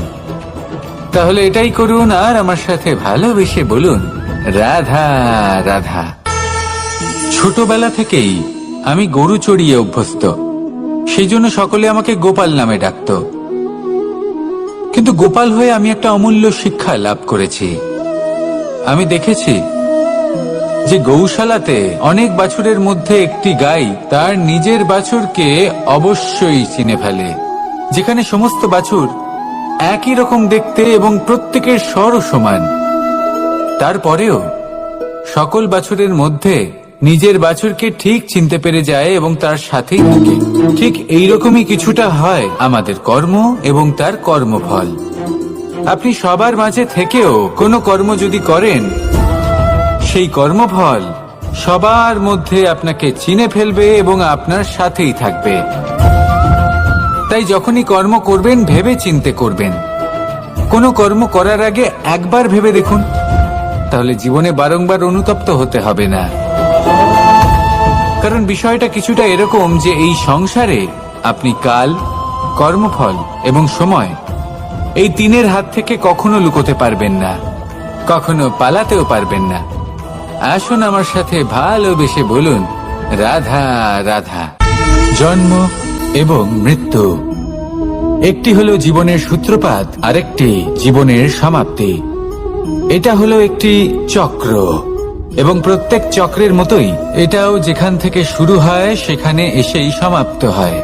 তাহলে এটাই করুন আর আমার সাথে ভালোবেসে বলুন, রাধা রাধা। ছোটবেলা থেকেই আমি গরু চড়িয়ে অভ্যস্ত। সেই জন্য সকলে আমাকে গোপাল নামে ডাকত। কিন্তু গোপাল হয়ে আমি একটা অমূল্য শিক্ষা লাভ করেছি। আমি দেখেছি যে গৌশালাতে অনেক বাছুরের মধ্যে একটি গাই তার নিজের বাছুরকে অবশ্যই চিনে ফেলে। যেখানে সমস্ত বাছুর একই রকম দেখতে এবং প্রত্যেকের স্বরও সমান, তারপরেও সকল বাছুরের মধ্যে নিজের বাছুরকে ঠিক চিনতে পেরে যায় এবং তার সাথেই থাকে। ঠিক এইরকমই কিছুটা হয় আমাদের কর্ম এবং তার কর্মফল। আপনি সবার মাঝে থেকেও কোনো কর্ম যদি করেন, সেই কর্মফল সবার মধ্যে আপনাকে চিনে ফেলবে এবং আপনার সাথেই থাকবে। তাই যখনই কর্ম করবেন, ভেবে চিন্তে করবেন। কোনো কর্ম করার আগে একবার ভেবে দেখুন, তাহলে জীবনে বারংবার অনুতপ্ত হতে হবে না। কারণ বিষয়টা কিছুটা এরকম যে এই সংসারে আপনি কাল, কর্মফল এবং সময়, এই তিনের হাত থেকে কখনো লুকোতে পারবেন না, কখনো পালাতেও পারবেন না। আসুন আমার সাথে ভালোবেসে বলুন, রাধা রাধা। জন্ম এবং মৃত্যু, একটি হলো জীবনের সূত্রপাত, আরেকটি জীবনের সমাপ্তি। এটা হলো একটি চক্র এবং প্রত্যেক চক্রের মতোই এটাও যেখান থেকে শুরু হয় সেখানে এসেই সমাপ্ত হয়।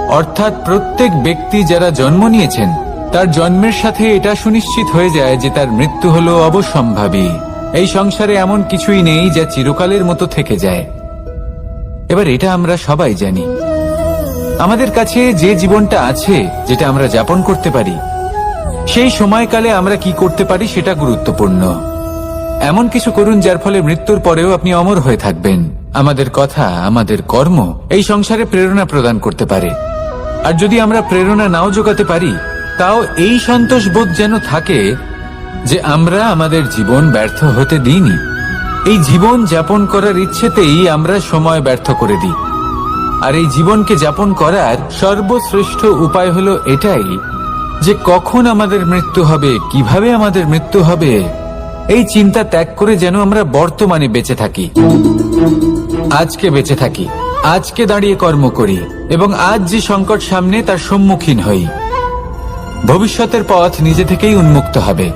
অর্থাৎ প্রত্যেক ব্যক্তি যারা জন্ম নিয়েছেন, তার জন্মের সাথে এটা সুনিশ্চিত হয়ে যায় যে তার মৃত্যু হলো অবশ্যম্ভাবী। এই সংসারে এমন কিছুই নেই যা চিরকালের মতো থেকে যায়। এবার এটা আমরা সবাই জানি। আমাদের কাছে যে জীবনটা আছে, যেটা আমরা যাপন করতে পারি, সেই সময়কালে আমরা কি করতে পারি সেটা গুরুত্বপূর্ণ। এমন কিছু করুন যার ফলে মৃত্যুর পরেও আপনি অমর হয়ে থাকবেন। আমাদের কথা, আমাদের কর্ম এই সংসারে প্রেরণা প্রদান করতে পারে। আর যদি আমরা প্রেরণা নাও জোগাতে পারি, তাও এই সন্তোষ বোধ যেন থাকে যে আমরা আমাদের জীবন ব্যর্থ হতে দিইনি। এই জীবন যাপন করার ইচ্ছেতেই আমরা সময় ব্যর্থ করে দিই। আর এই জীবনকে যাপন করার সর্বশ্রেষ্ঠ উপায় হলো এটাই যে কখন আমাদের মৃত্যু হবে, কিভাবে আমাদের মৃত্যু হবে, এই চিন্তা ত্যাগ করে যেন আমরা বর্তমানে বেঁচে থাকি, আজকে বেঁচে থাকি, আজকে দাঁড়িয়ে কর্ম করি এবং আজ যে সংকট সামনে তার সম্মুখীন হই। ভবিষ্যতের পথ নিজে থেকেই উন্মুক্ত হবে।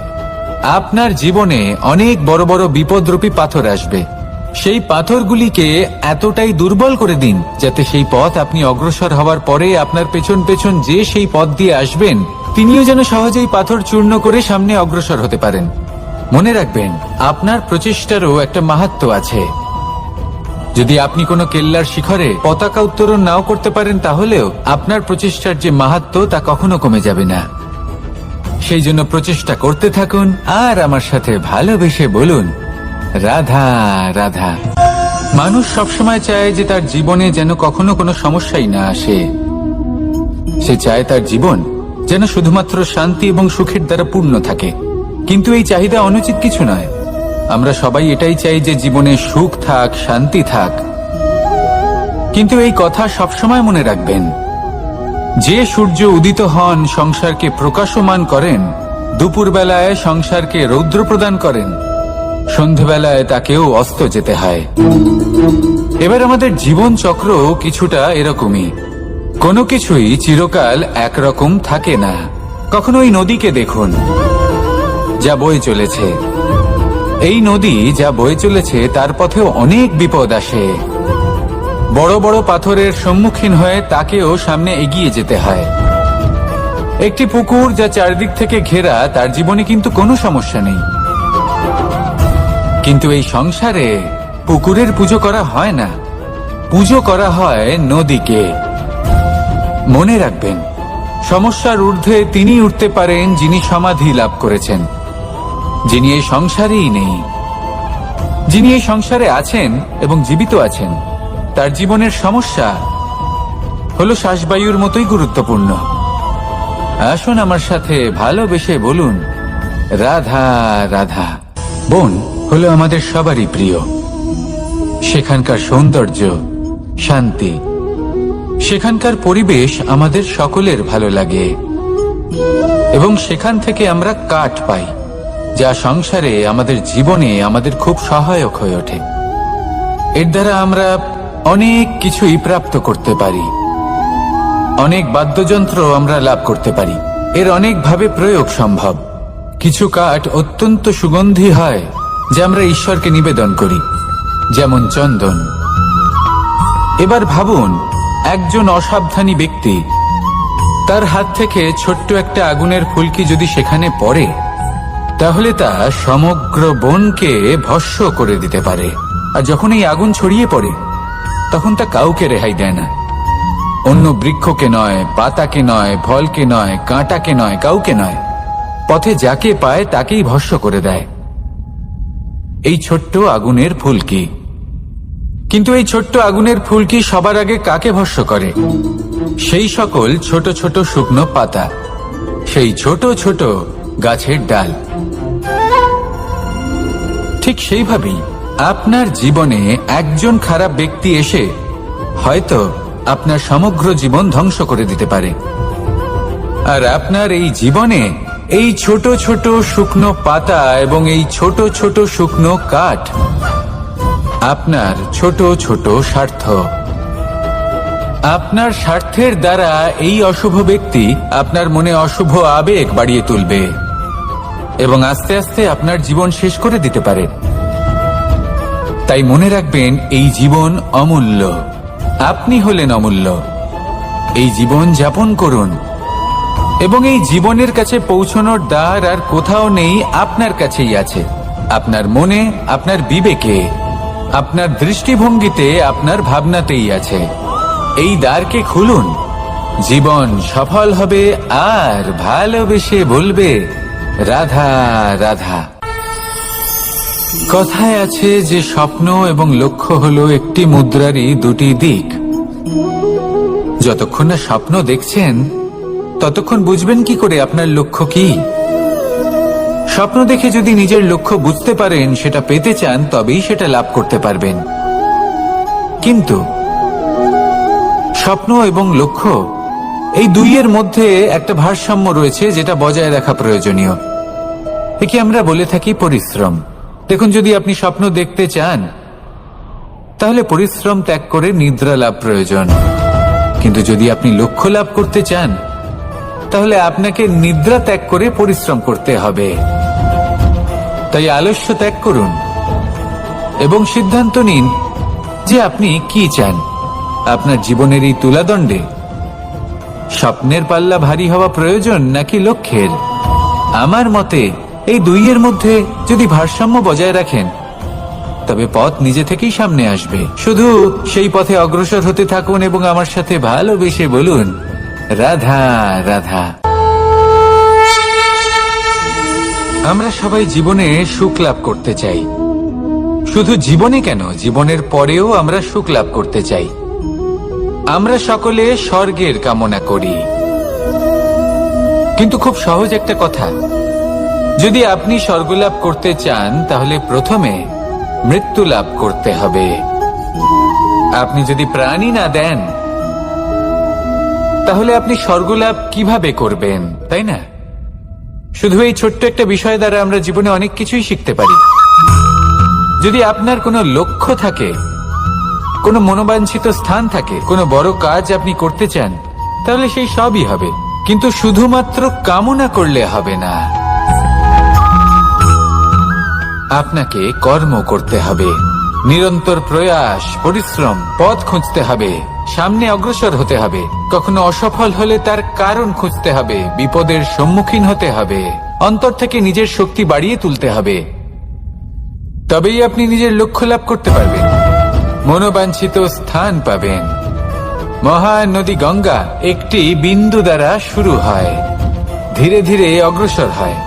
আপনার জীবনে অনেক বড় বড় বিপদরূপী পাথর আসবে। সেই পাথরগুলিকে এতটাই দুর্বল করে দিন যাতে সেই পথ আপনি অগ্রসর হওয়ার পরে আপনার পেছন পেছন যে সেই পথ দিয়ে আসবেন তিনিও যেন সহজেই পাথর চূর্ণ করে সামনে অগ্রসর হতে পারেন। মনে রাখবেন, আপনার প্রচেষ্টারও একটা মাহাত্ম্য আছে। যদি আপনি কোনো কেল্লার শিখরে পতাকা উত্তোলন নাও করতে পারেন, তাহলেও আপনার প্রচেষ্টার যে মাহাত্ম্য তা কখনো কমে যাবে না। সেই জন্য প্রচেষ্টা করতে থাকুন আর আমার সাথে ভালোবেসে বলুন, রাধা রাধা। মানুষ সবসময় চায় যে তার জীবনে যেন কখনো কোনো সমস্যাই না আসে। সে চায় তার জীবন যেন শুধুমাত্র শান্তি এবং সুখের দ্বারা পূর্ণ থাকে। কিন্তু এই চাহিদা অনুচিত কিছু নয়। আমরা সবাই এটাই চাই যে জীবনে সুখ থাক, শান্তি থাক। কিন্তু এই কথা সবসময় মনে রাখবেন, যে সূর্য উদিত হন সংসারকে প্রকাশমান করেন, দুপুরবেলায় সংসারকে রৌদ্র প্রদান করেন, সন্ধ্যেবেলায় তাকেও অস্ত যেতে হয়। এবার আমাদের জীবন চক্র কিছুটা এরকমই। কোনো কিছুই চিরকাল একরকম থাকে না। কখনো এই নদীকে দেখুন যা বয়ে চলেছে। এই নদী যা বয়ে চলেছে তার পথেও অনেক বিপদ আসে। বড় বড় পাথরের সম্মুখীন হয়ে তাকেও সামনে এগিয়ে যেতে হয়। একটি পুকুর যা চারদিক থেকে ঘেরা, তার জীবনে কিন্তু কোনো সমস্যা নেই। কিন্তু এই সংসারে পুকুরের পুজো করা হয় না, পুজো করা হয় নদীকে। মনে রাখবেন, সমস্যার ঊর্ধ্বে তিনি উঠতে পারেন যিনি সমাধি লাভ করেছেন, যিনি এই সংসারেই নেই। যিনি এই সংসারে আছেন এবং জীবিত আছেন, তার জীবনের সমস্যা হলো শ্বাসবায়ুর মতোই গুরুত্বপূর্ণ। আসুন আমার সাথে ভালোবেসে বলুন, রাধা রাধা। বন হলো আমাদের সবারই প্রিয়। সেখানকার সৌন্দর্য, শান্তি, সেখানকার পরিবেশ আমাদের সকলের ভালো লাগে এবং সেখান থেকে আমরা কাঠ পাই, যা সংসারে আমাদের জীবনে আমাদের খুব সহায়ক হয়ে ওঠে। এর দ্বারা আমরা অনেক কিছুই প্রাপ্ত করতে পারি। অনেক বাদ্যযন্ত্র আমরা লাভ করতে পারি। এর অনেকভাবে প্রয়োগ সম্ভব। কিছু কাঠ অত্যন্ত সুগন্ধি হয় যা আমরা ঈশ্বরকে নিবেদন করি, যেমন চন্দন। এবার ভাবুন, একজন অসাবধানী ব্যক্তি, তার হাত থেকে ছোট্ট একটা আগুনের ফুলকি যদি সেখানে পড়ে, তাহলে তা সমগ্র বনকে ভস্ম করে দিতে পারে। আর যখন এই আগুন ছড়িয়ে পড়ে, তখন তা কাউকে রেহাই দেয় না। অন্য বৃক্ষকে নয়, পাতাকে নয়, ফলকে নয়, কাঁটাকে নয়, কাউকে নয়, পথে যাকে পায় তাকেই ভস্ম করে দেয়। এই ছোট্ট আগুনের ফুলকি। কিন্তু এই ছোট্ট আগুনের ফুলকি সবার আগে কাকে ভস্ম করে? সেই সকল ছোট ছোট শুকনো পাতা, সেই ছোট ছোট গাছের ডাল। ঠিক সেইভাবেই আপনার জীবনে একজন খারাপ ব্যক্তি এসে হয়তো আপনার সমগ্র জীবন ধ্বংস করে দিতে পারে। আর আপনার এই জীবনে এই ছোট ছোট শুকনো পাতা এবং এই ছোট ছোট শুকনো কাঠ আপনার ছোট ছোট স্বার্থ। আপনার স্বার্থের দ্বারা এই অশুভ ব্যক্তি আপনার মনে অশুভ আবেগ বাড়িয়ে তুলবে এবং আস্তে আস্তে আপনার জীবন শেষ করে দিতে পারে। তাই মনে রাখবেন, এই জীবন অমূল্য। আপনি হলেন অমূল্য। এই জীবন যাপন করুন এবং এই জীবনের কাছে পৌঁছানোর দ্বার আর কোথাও নেই, আপনার কাছেই আছে। আপনার মনে, আপনার বিবেকে, আপনার দৃষ্টিভঙ্গিতে, আপনার ভাবনাতেই আছে। এই দ্বারকে খুলুন। জীবন সফল হবে আর ভালোবেসে বলবে, রাধা রাধা। কথায় আছে যে স্বপ্ন এবং লক্ষ্য হলো একটি মুদ্রারই দুটি দিক। যতক্ষণ না স্বপ্ন দেখছেন ততক্ষণ বুঝবেন কি করে আপনার লক্ষ্য কি? স্বপ্ন দেখে যদি নিজের লক্ষ্য বুঝতে পারেন, সেটা পেতে চান, তবেই সেটা লাভ করতে পারবেন। কিন্তু স্বপ্ন এবং লক্ষ্য, এই দুইয়ের মধ্যে একটা ভারসাম্য রয়েছে যেটা বজায় রাখা প্রয়োজনীয়। একে আমরা বলে থাকি পরিশ্রম। দেখুন, যদি আপনি স্বপ্ন দেখতে চান তাহলে পরিশ্রম ত্যাগ করে নিদ্রা লাভ প্রয়োজন, কিন্তু যদি আপনি লক্ষ্য লাভ করতে চান তাহলে আপনাকে নিদ্রা ত্যাগ করে পরিশ্রম করতে হবে। তাই আলস্য ত্যাগ করুন এবং সিদ্ধান্ত নিন যে আপনি কি চান। আপনার জীবনের এই তুলাদণ্ডে স্বপ্নের পাল্লা ভারী হওয়া প্রয়োজন নাকি লক্ষ্যের? আমার মতে এই দুইয়ের মধ্যে যদি ভারসাম্য বজায় রাখেন তবে পথ নিজে থেকেই সামনে আসবে। শুধু সেই পথে অগ্রসর হতে থাকুন এবং আমার সাথে ভালোবেসে বলুন, রাধা রাধা। আমরা সবাই জীবনে সুখ লাভ করতে চাই। শুধু জীবনে কেন, জীবনের পরেও আমরা সুখ লাভ করতে চাই। আমরা সকলে স্বর্গের কামনা করি। কিন্তু খুব সহজ একটা কথা, যদি আপনি স্বর্গ লাভ করতে চান তাহলে প্রথমে মৃত্যু লাভ করতে হবে। আপনি যদি প্রাণই না দেন তাহলে আপনি স্বর্গ লাভ কিভাবে করবেন, তাই না? শুধু এই ছোট্ট একটা বিষয় দ্বারা আমরা জীবনে অনেক কিছুই শিখতে পারি। যদি আপনার কোনো লক্ষ্য থাকে, কোনো মনোবাঞ্ছিত স্থান থাকে, কোনো বড় কাজ আপনি করতে চান, তাহলে সেই সবই হবে। কিন্তু শুধুমাত্র কামনা করলে হবে না, আপনাকে কর্ম করতে হবে, নিরন্তর প্রয়াস, পরিশ্রম, পথ খুঁজতে হবে, সামনে অগ্রসর হতে হবে। কখনো অসফল হলে তার কারণ খুঁজতে হবে, বিপদের সম্মুখীন হতে হবে, অন্তর থেকে নিজের শক্তি বাড়িয়ে তুলতে হবে। তবেই আপনি নিজের লক্ষ্য লাভ করতে পারবেন, মনোবাঞ্ছিত স্থান পাবেন। মহান নদী গঙ্গা একটি বিন্দু দ্বারা শুরু হয়, ধীরে ধীরে অগ্রসর হয়।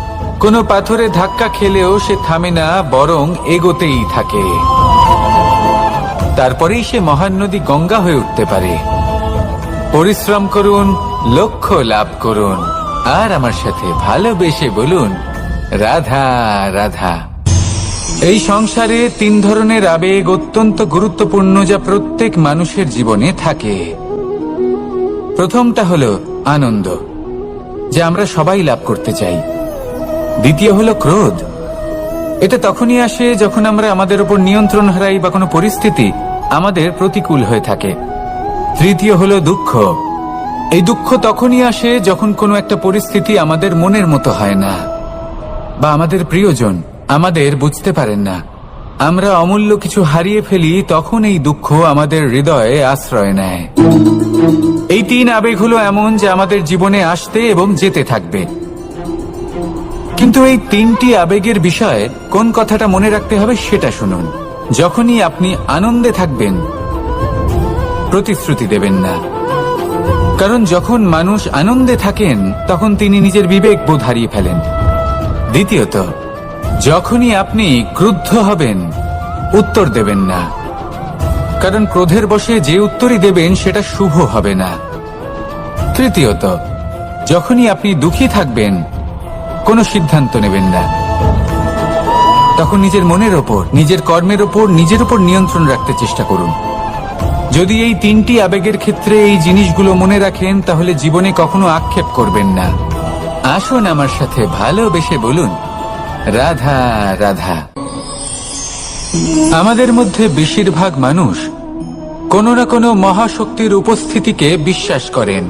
কোনো পাথরে ধাক্কা খেলেও সে থামে না, বরং এগোতেই থাকে। তারপরেই সে মহান নদী গঙ্গা হয়ে উঠতে পারে। পরিশ্রম করুন, লক্ষ্য লাভ করুন, আর আমার সাথে ভালোবেসে বলুন, রাধা রাধা। এই সংসারে তিন ধরনের আবেগ অত্যন্ত গুরুত্বপূর্ণ, যা প্রত্যেক মানুষের জীবনে থাকে। প্রথমটা হলো আনন্দ, যা আমরা সবাই লাভ করতে চাই। দ্বিতীয় হলো ক্রোধ। এটা তখনই আসে যখন আমরা আমাদের উপর নিয়ন্ত্রণ হারাই বা কোনো পরিস্থিতি আমাদের প্রতিকূল হয়ে থাকে। তৃতীয় হলো দুঃখ। এই দুঃখ তখনই আসে যখন কোনো একটা পরিস্থিতি আমাদের মনের মতো হয় না, বা আমাদের প্রিয়জন আমাদের বুঝতে পারেন না, আমরা অমূল্য কিছু হারিয়ে ফেলি, তখন এই দুঃখ আমাদের হৃদয়ে আশ্রয় নেয়। এই তিন আবেগ হলো এমন যে আমাদের জীবনে আসতে এবং যেতে থাকবে। কিন্তু এই তিনটি আবেগের বিষয়ে কোন কথাটা মনে রাখতে হবে সেটা শুনুন। যখনই আপনি আনন্দে থাকবেন, প্রতিশ্রুতি দেবেন না, কারণ যখন মানুষ আনন্দে থাকেন তখন তিনি নিজের বিবেক বোধ হারিয়ে ফেলেন। দ্বিতীয়ত, যখনই আপনি ক্রুদ্ধ হবেন, উত্তর দেবেন না, কারণ ক্রোধের বশে যে উত্তরই দেবেন সেটা শুভ হবে না। তৃতীয়ত, যখনই আপনি দুঃখী থাকবেন, কোনো সিদ্ধান্ত নেবেন না, তখন নিজের মনের ওপর, নিজের কর্মের ওপর, নিজের উপর নিয়ন্ত্রণ রাখতে চেষ্টা করুন। যদি এই তিনটি আবেগের ক্ষেত্রে এই জিনিসগুলো মনে রাখেন তাহলে জীবনে কখনো আক্ষেপ করবেন না। আসুন আমার সাথে ভালোবেসে বলুন, রাধা রাধা। আমাদের মধ্যে বেশিরভাগ মানুষ কোনো না কোনো মহাশক্তির উপস্থিতিকে বিশ্বাস করেন।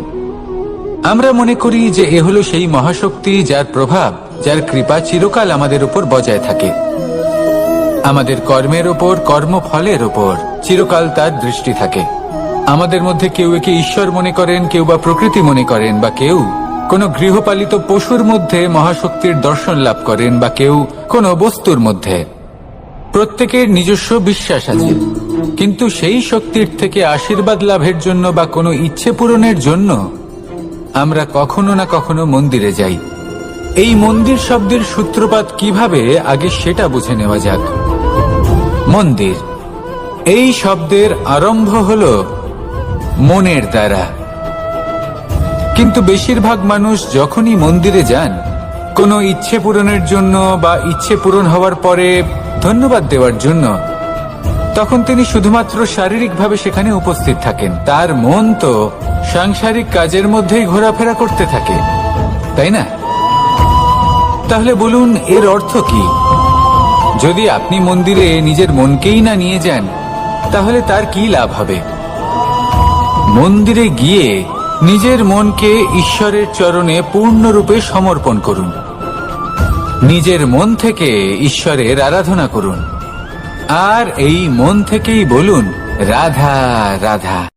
আমরা মনে করি যে এ হলো সেই মহাশক্তি যার প্রভাব, যার কৃপা চিরকাল আমাদের উপর বজায় থাকে। আমাদের কর্মের ওপর, কর্মফলের ওপর চিরকাল তার দৃষ্টি থাকে। আমাদের মধ্যে কেউ একে ঈশ্বর মনে করেন, কেউ বা প্রকৃতি মনে করেন, বা কেউ কোনো গৃহপালিত পশুর মধ্যে মহাশক্তির দর্শন লাভ করেন, বা কেউ কোনো বস্তুর মধ্যে। প্রত্যেকের নিজস্ব বিশ্বাস আছে, কিন্তু সেই শক্তির থেকে আশীর্বাদ লাভের জন্য বা কোনো ইচ্ছে পূরণের জন্য আমরা কখনো না কখনো মন্দিরে যাই। এই মন্দির শব্দের সূত্রপাত কিভাবে, আগে সেটা বুঝে নেওয়া যাক। মন্দির, এই শব্দের আরম্ভ হলো মনের দ্বারা। কিন্তু বেশিরভাগ মানুষ যখনই মন্দিরে যান কোনো ইচ্ছে পূরণের জন্য বা ইচ্ছে পূরণ হওয়ার পরে ধন্যবাদ দেওয়ার জন্য, তখন তিনি শুধুমাত্র শারীরিকভাবে সেখানে উপস্থিত থাকেন, তার মন তো সাংসারিক কাজের মধ্যেই ঘোরাফেরা করতে থাকে, তাই না? তাহলে বলুন, এর অর্থ কি? যদি আপনি মন্দিরে নিজের মনকেই না নিয়ে যান, তাহলে তার কি লাভ হবে? মন্দিরে গিয়ে নিজের মনকে ঈশ্বরের চরণে পূর্ণরূপে সমর্পণ করুন। নিজের মন থেকে ঈশ্বরের আরাধনা করুন, আর এই মন থেকেই বলুন, রাধা রাধা।